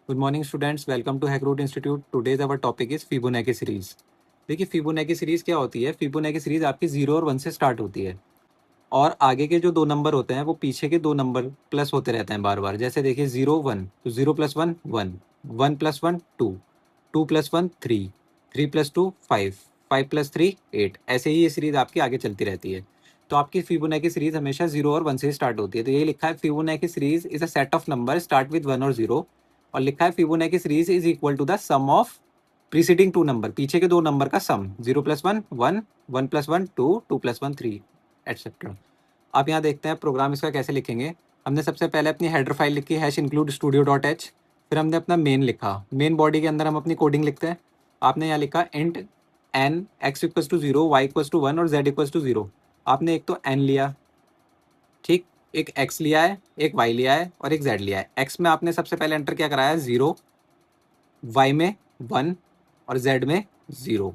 Good morning students, welcome to Hackroot institute. Today's our topic is Fibonacci series. देखिए Fibonacci series क्या होती है। Fibonacci series आपकी 0 और 1 से स्टार्ट होती है और आगे के जो दो नंबर होते हैं वो पीछे के दो नंबर प्लस होते रहते हैं बार बार। जैसे देखिए 0 1, तो 0 + 1 1, 1 + 1 2, 2 + 1 3, 3 + 2 5, 5 + 3 8। ऐसे ही ये सीरीज आपकी आगे चलती रहती है। तो आपकी फिबोनाची सीरीज हमेशा 0 और 1 से स्टार्ट होती है। तो यही लिखा है, Fibonacci series is a set of number start with 1 और 0। और लिखा है Fibonacci series is equal to the sum of preceding two number, पीछे के दो नंबर का सम। 0 + 1 1, 1 + 1 2, 2 + 1 3 एटसेट्रा। आप यहाँ देखते हैं प्रोग्राम इसका कैसे लिखेंगे। हमने सबसे पहले अपनी हेडर फाइल लिखी #include_studio.h। फिर हमने अपना मेन लिखा। मेन बॉडी के अंदर हम अपनी कोडिंग लिखते हैं। आपने यहाँ लिखा इंट n x = 0, y = 1 और z = 0। आपने एक तो n लिया, ठीक, एक x लिया है, एक y लिया है और एक z लिया है। x में आपने सबसे पहले एंटर क्या कराया है 0, y में 1 और z में 0।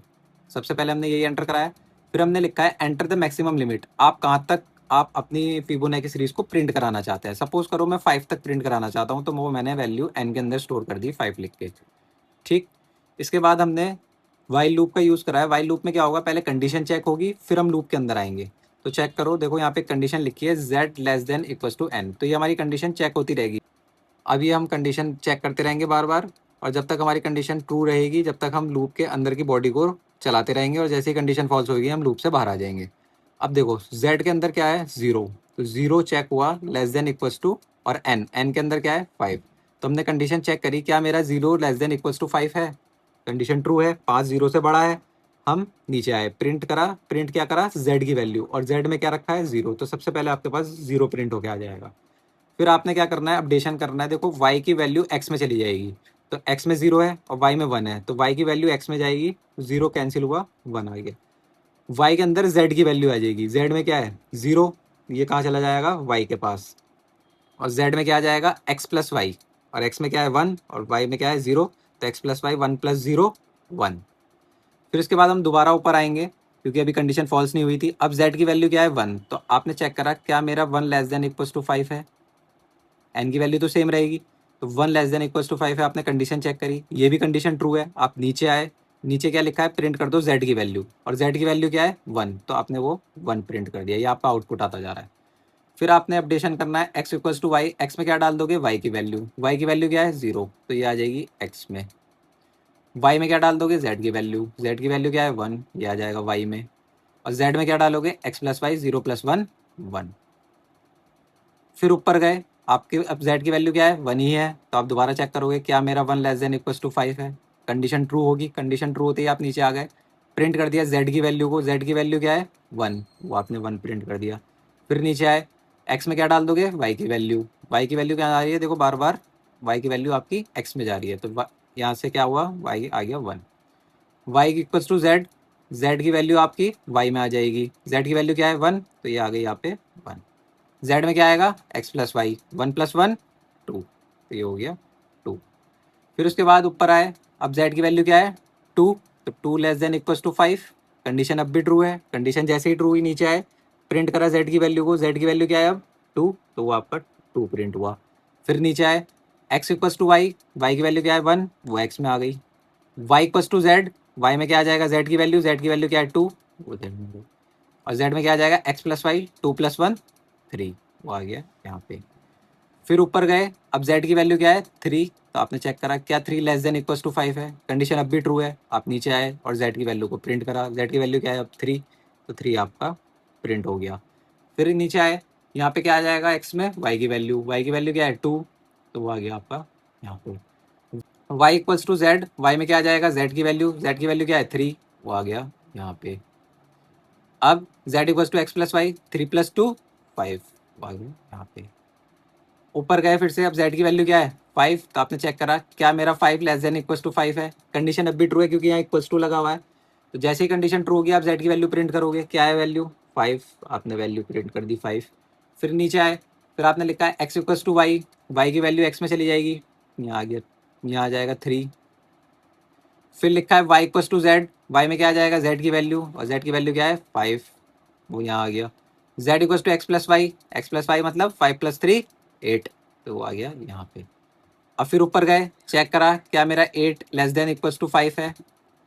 सबसे पहले हमने यही एंटर कराया। फिर हमने लिखा है एंटर द मैक्सिमम लिमिट। आप कहाँ तक आप अपनी फिबोनाची सीरीज को प्रिंट कराना चाहते हैं। सपोज करो मैं 5 तक प्रिंट कराना चाहता हूँ, तो वो मैंने वैल्यू n के अंदर स्टोर कर दी 5 लिख के, ठीक। इसके बाद हमने वाइल लूप का यूज़ करा है। वाइल लूप में क्या होगा, पहले कंडीशन चेक होगी, फिर हम लूप के अंदर आएंगे। तो चेक करो, देखो यहाँ पे कंडीशन लिखी है z <= n, तो ये हमारी कंडीशन चेक होती रहेगी। अब ये हम कंडीशन चेक करते रहेंगे बार बार, और जब तक हमारी कंडीशन ट्रू रहेगी जब तक हम लूप के अंदर की बॉडी को चलाते रहेंगे, और जैसे ही कंडीशन फॉल्स होगी हम लूप से बाहर आ जाएंगे। अब देखो z के अंदर क्या है 0, तो 0 चेक हुआ <= और n के अंदर क्या है 5। तो हमने कंडीशन चेक करी, क्या मेरा 0 <= 5 है, कंडीशन ट्रू है, 5 0 से बड़ा है। हम नीचे आए, प्रिंट करा, प्रिंट क्या करा z की वैल्यू, और z में क्या रखा है 0, तो सबसे पहले आपके पास 0 प्रिंट होके आ जाएगा। फिर आपने क्या करना है, अपडेशन करना है। देखो y की वैल्यू x में चली जाएगी, तो x में 0 है और y में 1 है, तो y की वैल्यू x में जाएगी, 0 कैंसिल हुआ, 1 आ गया। y के अंदर z की वैल्यू आ जाएगी, z में क्या है 0, ये कहाँ चला जाएगा y के पास, और z में क्या आ जाएगा x + y, और x में क्या है 1 और y में क्या है 0, तो x + y 1 + 0 1। फिर इसके बाद हम दोबारा ऊपर आएंगे क्योंकि अभी कंडीशन फॉल्स नहीं हुई थी। अब z की वैल्यू क्या है 1, तो आपने चेक करा क्या मेरा 1 <= 5 है, n की वैल्यू तो सेम रहेगी, तो 1 <= 5 है। आपने कंडीशन चेक करी, ये भी कंडीशन ट्रू है। आप नीचे आए, नीचे क्या लिखा है, प्रिंट कर दो z की वैल्यू, और z की वैल्यू क्या है 1, तो आपने वो 1 प्रिंट कर दिया। ये आपका आउटपुट आता जा रहा है। फिर आपने अपडेशन करना है x = y, x में क्या डाल दोगे y की वैल्यू, y की वैल्यू क्या है 0, तो ये आ जाएगी x में। y में क्या डाल दोगे z की वैल्यू, z की वैल्यू क्या है 1, ये आ जाएगा y में। और z में क्या डालोगे x + y 0 + 1 1। फिर ऊपर गए, आपके अब z की वैल्यू क्या है 1 ही है, तो आप दोबारा चेक करोगे क्या मेरा 1 <= 5 है, कंडीशन ट्रू होगी। कंडीशन ट्रू होते ही आप नीचे आ गए, प्रिंट कर दिया z की वैल्यू को, z की वैल्यू क्या है 1, वो आपने 1 प्रिंट कर दिया। फिर नीचे आए, x में क्या डाल दोगे y की वैल्यू, y की वैल्यू क्या आ रही है, देखो बार बार y की वैल्यू आपकी x में जा रही है, तो यहाँ से क्या हुआ y आ गया 1। y = z, z की वैल्यू आपकी y में आ जाएगी, z की वैल्यू क्या है 1, तो ये आ गई यहाँ पे 1। z में क्या आएगा x + y 1 + 1 2, तो ये हो गया 2। फिर उसके बाद ऊपर आए, अब z की वैल्यू क्या है 2, तो 2 <= 5, कंडीशन अब भी ट्रू है। कंडीशन जैसे ही ट्रू हुई नीचे आए, प्रिंट करा z की वैल्यू को, z की वैल्यू क्या है अब 2, तो वो आपका 2 प्रिंट हुआ। फिर नीचे आए, x = y, y की वैल्यू क्या है 1, वो x में आ गई। y = z, y में क्या आ जाएगा z की वैल्यू क्या है 2, वो z में आ गई। और z में क्या आ जाएगा x + y 2 + 1 3, वो आ गया यहाँ पे। फिर ऊपर गए, अब z की वैल्यू क्या है 3, तो आपने चेक करा क्या 3 <= 5 है, कंडीशन अब भी ट्रू है। आप नीचे आए और z की वैल्यू को प्रिंट करा, z की वैल्यू क्या है अब 3, तो 3 आपका प्रिंट हो गया। फिर नीचे आए, यहाँ पे क्या आ जाएगा x में y की वैल्यू क्या है 2, तो वो आ गया आपका यहाँ पे। y = z, y में क्या आ जाएगा z की वैल्यू क्या है 3, वो आ गया यहाँ पे। अब z = x + y 3 + 2 5, वो आ गया यहाँ पे। ऊपर गए फिर से, अब z की वैल्यू क्या है 5, तो आपने चेक करा क्या मेरा 5 <= 5 है, कंडीशन अब भी ट्रू है क्योंकि यहाँ =2 लगा हुआ है। तो जैसे ही कंडीशन ट्रू होगी आप z की वैल्यू प्रिंट करोगे, क्या है वैल्यू 5, आपने वैल्यू प्रिंट कर दी 5। फिर नीचे आए, फिर आपने लिखा है x = y, y की वैल्यू x में चली जाएगी, यहाँ आ गया, यहाँ आ जाएगा 3। फिर लिखा है y = z, y में क्या आ जाएगा z की वैल्यू, और z की वैल्यू क्या है 5, वो यहाँ आ गया। z = x + y, x + y मतलब 5 + 3 8, तो वो आ गया यहाँ पे। अब फिर ऊपर गए, चेक करा क्या मेरा 8 लेस देन इक्वल्स टू 5 है,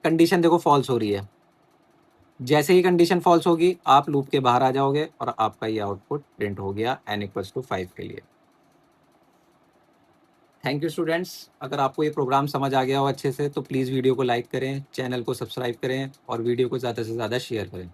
कंडीशन देखो फॉल्स हो रही है। जैसे ही कंडीशन फॉल्स होगी आप लूप के बाहर आ जाओगे और आपका ये आउटपुट प्रिंट हो गया n इक्वल्स टू 5 के लिए। Thank you students. अगर आपको ये प्रोग्राम समझ आ गया हो अच्छे से तो प्लीज़ वीडियो को लाइक करें, चैनल को सब्सक्राइब करें और वीडियो को ज़्यादा से ज़्यादा शेयर करें।